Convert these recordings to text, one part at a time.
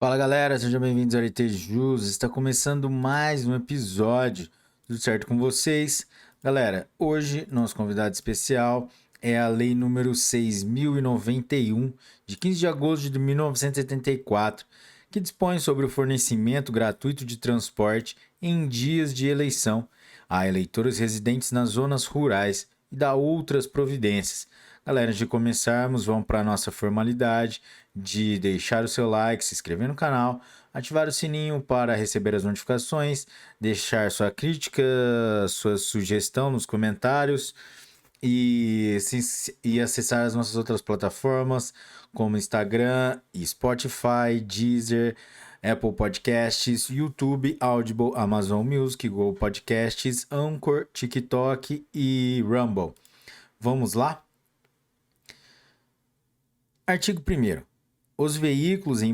Fala galera, sejam bem-vindos ao RT Jus. Está começando mais um episódio. Tudo certo com vocês? Galera, hoje nosso convidado especial é a Lei número 6091, de 15 de agosto de 1974, que dispõe sobre o fornecimento gratuito de transporte em dias de eleição a eleitores residentes nas zonas rurais e dá outras providências. Galera, antes de começarmos, vamos para a nossa formalidade de deixar o seu like, se inscrever no canal, ativar o sininho para receber as notificações, deixar sua crítica, sua sugestão nos comentários e acessar as nossas outras plataformas como Instagram, Spotify, Deezer, Apple Podcasts, YouTube, Audible, Amazon Music, Google Podcasts, Anchor, TikTok e Rumble. Vamos lá? Artigo 1º. Os veículos e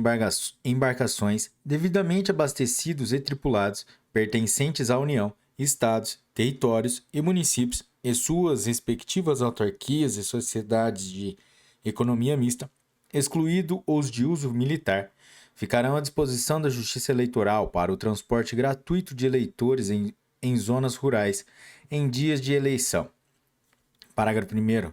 embarcações devidamente abastecidos e tripulados, pertencentes à União, Estados, territórios e municípios e suas respectivas autarquias e sociedades de economia mista, excluído os de uso militar, ficarão à disposição da Justiça Eleitoral para o transporte gratuito de eleitores em zonas rurais em dias de eleição. Parágrafo 1º.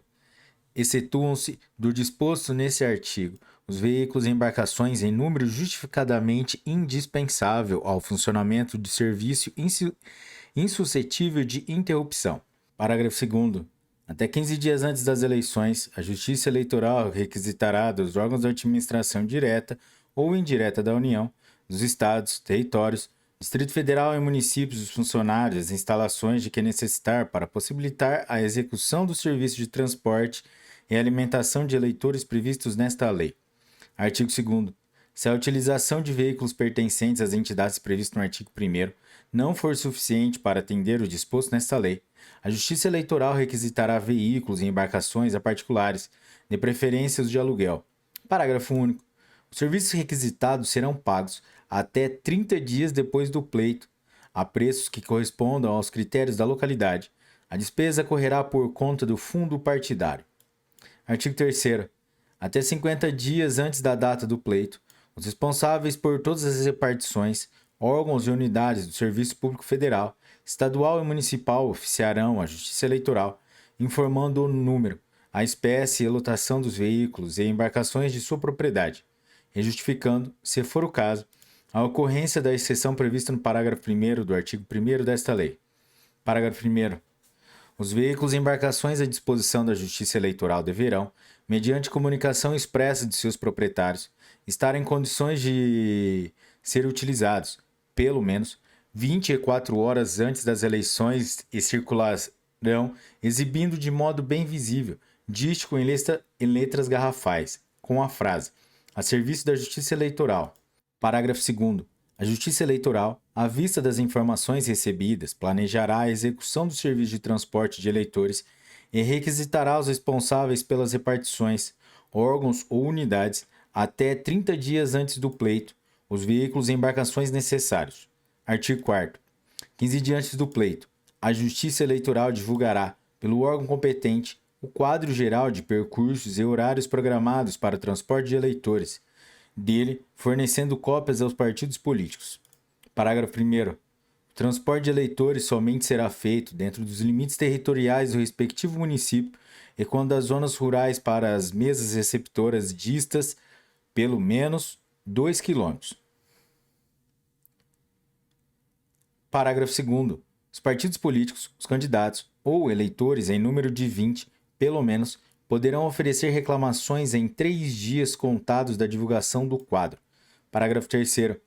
Excetuam-se do disposto nesse artigo os veículos e embarcações em número justificadamente indispensável ao funcionamento de serviço insuscetível de interrupção. Parágrafo 2º. Até 15 dias antes das eleições, a Justiça Eleitoral requisitará dos órgãos de administração direta ou indireta da União, dos Estados, territórios, Distrito Federal e municípios os funcionários as instalações de que necessitar para possibilitar a execução do serviço de transporte e alimentação de eleitores previstos nesta lei. Artigo 2º. Se a utilização de veículos pertencentes às entidades previstas no artigo 1º não for suficiente para atender o disposto nesta lei, a Justiça Eleitoral requisitará veículos e embarcações a particulares, de preferência os de aluguel. Parágrafo único. Os serviços requisitados serão pagos até 30 dias depois do pleito, a preços que correspondam aos critérios da localidade. A despesa correrá por conta do fundo partidário. Artigo 3º. Até 50 dias antes da data do pleito, os responsáveis por todas as repartições, órgãos e unidades do Serviço Público Federal, Estadual e Municipal oficiarão a Justiça Eleitoral, informando o número, a espécie e lotação dos veículos e embarcações de sua propriedade, e justificando, se for o caso, a ocorrência da exceção prevista no parágrafo 1º do artigo 1º desta lei. Parágrafo 1º. Os veículos e embarcações à disposição da Justiça Eleitoral deverão, mediante comunicação expressa de seus proprietários, estar em condições de ser utilizados, pelo menos, 24 horas antes das eleições e circularão exibindo de modo bem visível, dístico em letras garrafais, com a frase: a serviço da Justiça Eleitoral. Parágrafo 2º. A Justiça Eleitoral, à vista das informações recebidas, planejará a execução do serviço de transporte de eleitores e requisitará aos responsáveis pelas repartições, órgãos ou unidades, até 30 dias antes do pleito, os veículos e embarcações necessários. Artigo 4º. 15 dias antes do pleito, a Justiça Eleitoral divulgará, pelo órgão competente, o quadro geral de percursos e horários programados para o transporte de eleitores, dele, fornecendo cópias aos partidos políticos. Parágrafo 1º. O transporte de eleitores somente será feito dentro dos limites territoriais do respectivo município e quando as zonas rurais para as mesas receptoras distas pelo menos 2 km. Parágrafo 2º. Os partidos políticos, os candidatos ou eleitores em número de 20, pelo menos, poderão oferecer reclamações em 3 dias contados da divulgação do quadro. Parágrafo 3º.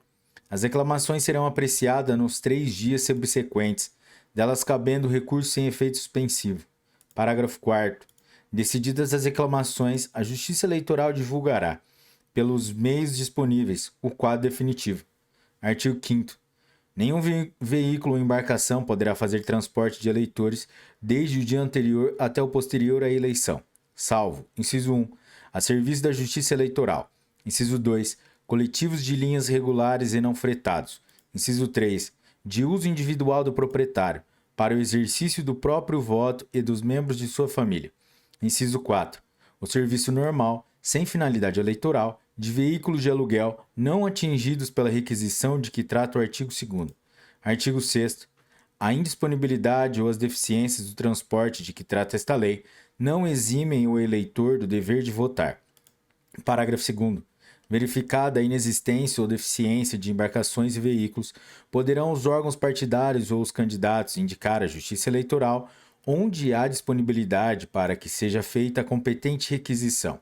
As reclamações serão apreciadas nos 3 dias subsequentes, delas cabendo recurso sem efeito suspensivo. Parágrafo 4º. Decididas as reclamações, a Justiça Eleitoral divulgará, pelos meios disponíveis, o quadro definitivo. Artigo 5º. Nenhum veículo ou embarcação poderá fazer transporte de eleitores desde o dia anterior até o posterior à eleição, salvo, inciso 1, a serviço da Justiça Eleitoral. Inciso 2, coletivos de linhas regulares e não fretados. Inciso 3, de uso individual do proprietário, para o exercício do próprio voto e dos membros de sua família. Inciso 4, o serviço normal, sem finalidade eleitoral, de veículos de aluguel não atingidos pela requisição de que trata o artigo 2º. Artigo 6º. A indisponibilidade ou as deficiências do transporte de que trata esta lei não eximem o eleitor do dever de votar. Parágrafo 2º. Verificada a inexistência ou deficiência de embarcações e veículos, poderão os órgãos partidários ou os candidatos indicar à Justiça Eleitoral onde há disponibilidade para que seja feita a competente requisição.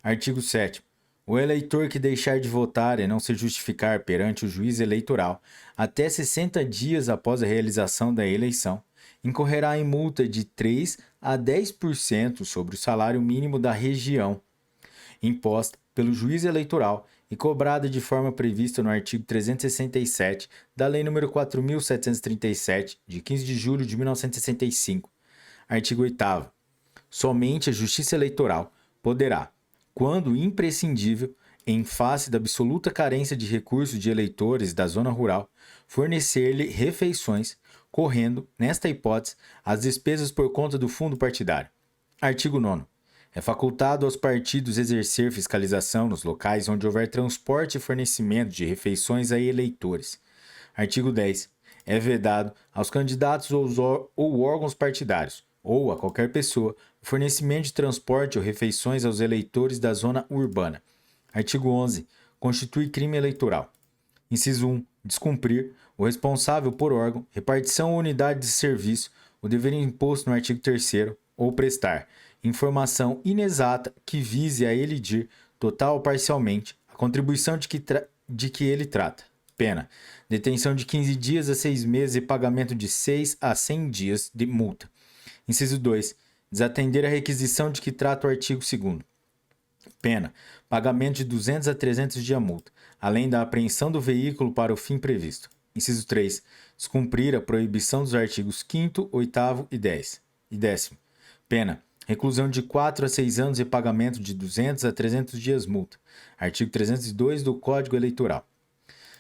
Artigo 7º. O eleitor que deixar de votar e não se justificar perante o juiz eleitoral até 60 dias após a realização da eleição, incorrerá em multa de 3 a 10% sobre o salário mínimo da região, imposta pelo juiz eleitoral e cobrada de forma prevista no artigo 367 da Lei nº 4.737, de 15 de julho de 1965. Artigo 8º. Somente a Justiça Eleitoral poderá, quando imprescindível, em face da absoluta carência de recursos de eleitores da zona rural, fornecer-lhe refeições, correndo, nesta hipótese, as despesas por conta do fundo partidário. Artigo 9º. É facultado aos partidos exercer fiscalização nos locais onde houver transporte e fornecimento de refeições a eleitores. Artigo 10. É vedado aos candidatos ou órgãos partidários, ou a qualquer pessoa, o fornecimento de transporte ou refeições aos eleitores da zona urbana. Artigo 11. Constitui crime eleitoral. Inciso 1. Descumprir, o responsável por órgão, repartição ou unidade de serviço, o dever imposto no artigo 3º, ou prestar informação inexata que vise a elidir, total ou parcialmente, a contribuição de que ele trata. Pena: detenção de 15 dias a 6 meses e pagamento de 6 a 100 dias de multa. Inciso 2. Desatender a requisição de que trata o artigo 2º. Pena: pagamento de 200 a 300 de multa, além da apreensão do veículo para o fim previsto. Inciso 3. Descumprir a proibição dos artigos 5º, 8º e 10. E 10º. Pena: reclusão de 4 a 6 anos e pagamento de 200 a 300 dias multa. Artigo 302 do Código Eleitoral.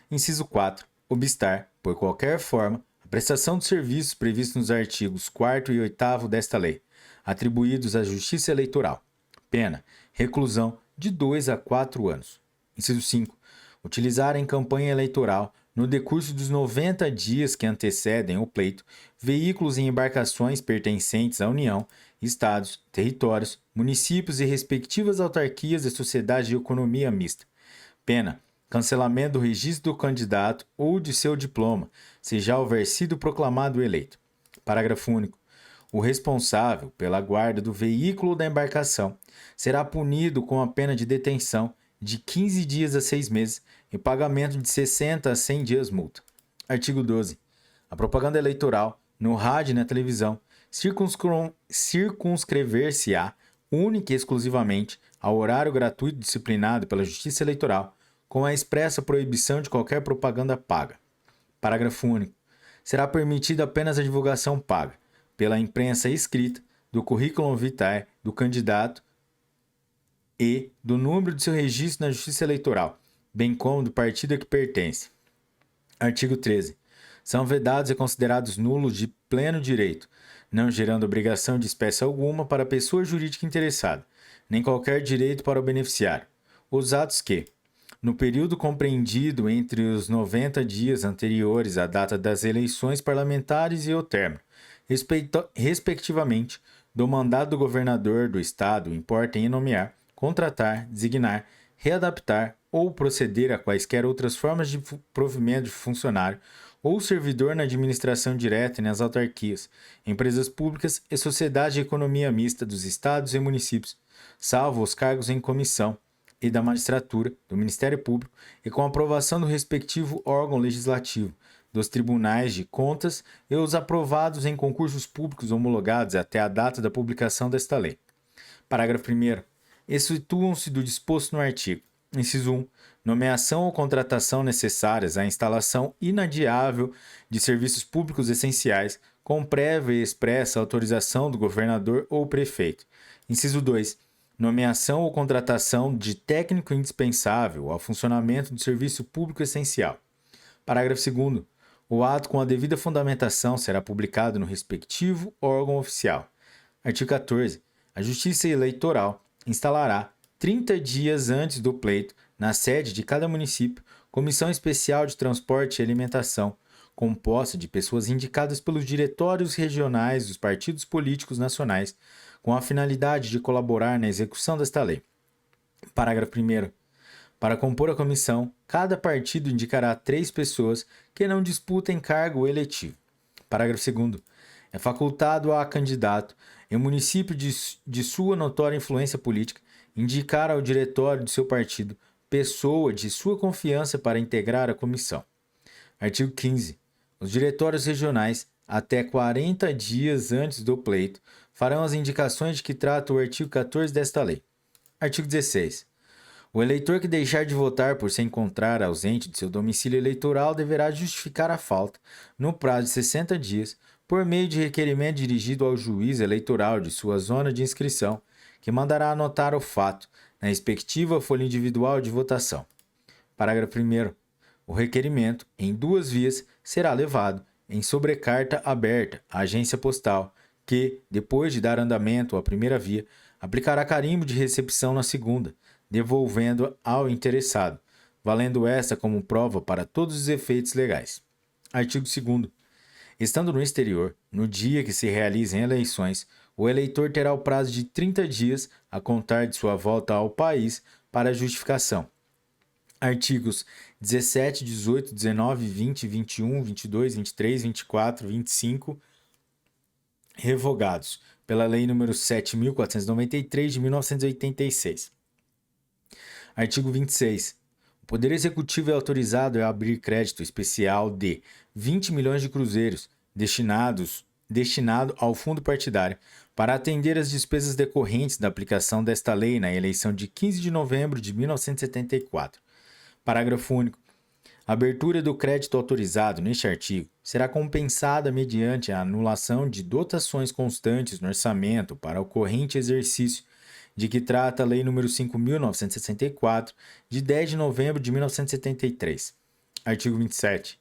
Inciso 4. Obstar, por qualquer forma, a prestação dos serviços previstos nos artigos 4º e 8º desta lei, atribuídos à Justiça Eleitoral. Pena: reclusão de 2 a 4 anos. Inciso 5. Utilizar em campanha eleitoral, no decurso dos 90 dias que antecedem o pleito, veículos e embarcações pertencentes à União, Estados, territórios, municípios e respectivas autarquias e sociedades de economia mista. Pena: cancelamento do registro do candidato ou de seu diploma, se já houver sido proclamado eleito. Parágrafo único. O responsável pela guarda do veículo ou da embarcação será punido com a pena de detenção de 15 dias a 6 meses e pagamento de 60 a 100 dias multa. Artigo 12. A propaganda eleitoral, no rádio e na televisão, circunscrever-se-á única e exclusivamente ao horário gratuito disciplinado pela Justiça Eleitoral, com a expressa proibição de qualquer propaganda paga. Parágrafo único. Será permitida apenas a divulgação paga, pela imprensa escrita, do currículo vitae do candidato e do número de seu registro na Justiça Eleitoral, bem como do partido a que pertence. Artigo 13. São vedados e considerados nulos de pleno direito, não gerando obrigação de espécie alguma para a pessoa jurídica interessada, nem qualquer direito para o beneficiário, os atos que, no período compreendido entre os 90 dias anteriores à data das eleições parlamentares e o término, respectivamente, do mandato do governador do Estado, importem em nomear, contratar, designar, readaptar ou proceder a quaisquer outras formas de provimento de funcionário ou servidor na administração direta e nas autarquias, empresas públicas e sociedade de economia mista dos estados e municípios, salvo os cargos em comissão e da magistratura, do Ministério Público e com aprovação do respectivo órgão legislativo, dos tribunais de contas e os aprovados em concursos públicos homologados até a data da publicação desta lei. Parágrafo 1º. Excetuam-se do disposto no artigo. Inciso 1. Nomeação ou contratação necessárias à instalação inadiável de serviços públicos essenciais, com prévia e expressa autorização do governador ou prefeito. Inciso 2. Nomeação ou contratação de técnico indispensável ao funcionamento do serviço público essencial. Parágrafo 2º. O ato com a devida fundamentação será publicado no respectivo órgão oficial. Artigo 14. A Justiça Eleitoral instalará, 30 dias antes do pleito, na sede de cada município, comissão especial de transporte e alimentação, composta de pessoas indicadas pelos diretórios regionais dos partidos políticos nacionais, com a finalidade de colaborar na execução desta lei. Parágrafo 1º. Para compor a comissão, cada partido indicará 3 pessoas que não disputem cargo eletivo. Parágrafo 2º. É facultado a candidato, em município de sua notória influência política, indicar ao diretório de seu partido pessoa de sua confiança para integrar a comissão. Artigo 15. Os diretórios regionais, até 40 dias antes do pleito, farão as indicações de que trata o artigo 14 desta lei. Artigo 16. O eleitor que deixar de votar por se encontrar ausente de seu domicílio eleitoral deverá justificar a falta, no prazo de 60 dias, por meio de requerimento dirigido ao juiz eleitoral de sua zona de inscrição, que mandará anotar o fato na respectiva folha individual de votação. Parágrafo 1º. O requerimento, em 2 vias, será levado, em sobrecarta aberta, à agência postal, que, depois de dar andamento à primeira via, aplicará carimbo de recepção na segunda, devolvendo ao interessado, valendo esta como prova para todos os efeitos legais. Artigo 2º. Estando no exterior, no dia que se realizem eleições, o eleitor terá o prazo de 30 dias a contar de sua volta ao país para justificação. Artigos 17, 18, 19, 20, 21, 22, 23, 24, 25, revogados pela Lei nº 7.493 de 1986. Artigo 26. O Poder Executivo é autorizado a abrir crédito especial de 20 milhões de cruzeiros destinado ao fundo partidário para atender às despesas decorrentes da aplicação desta lei na eleição de 15 de novembro de 1974. Parágrafo único. A abertura do crédito autorizado neste artigo será compensada mediante a anulação de dotações constantes no orçamento para o corrente exercício, de que trata a Lei nº 5.964, de 10 de novembro de 1973. Artigo 27.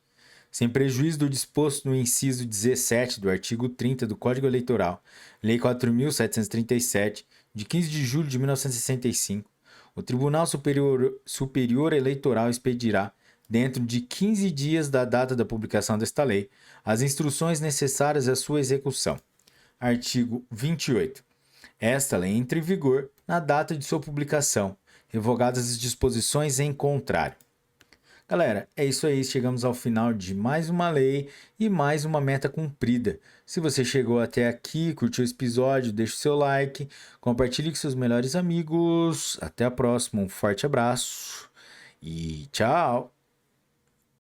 Sem prejuízo do disposto no inciso 17 do artigo 30 do Código Eleitoral, Lei 4.737, de 15 de julho de 1965, o Tribunal Superior Eleitoral expedirá, dentro de 15 dias da data da publicação desta lei, as instruções necessárias à sua execução. Artigo 28. Esta lei entra em vigor na data de sua publicação, revogadas as disposições em contrário. Galera, é isso aí, chegamos ao final de mais uma lei e mais uma meta cumprida. Se você chegou até aqui, curtiu esse episódio, deixe o seu like, compartilhe com seus melhores amigos. Até a próxima, um forte abraço e tchau!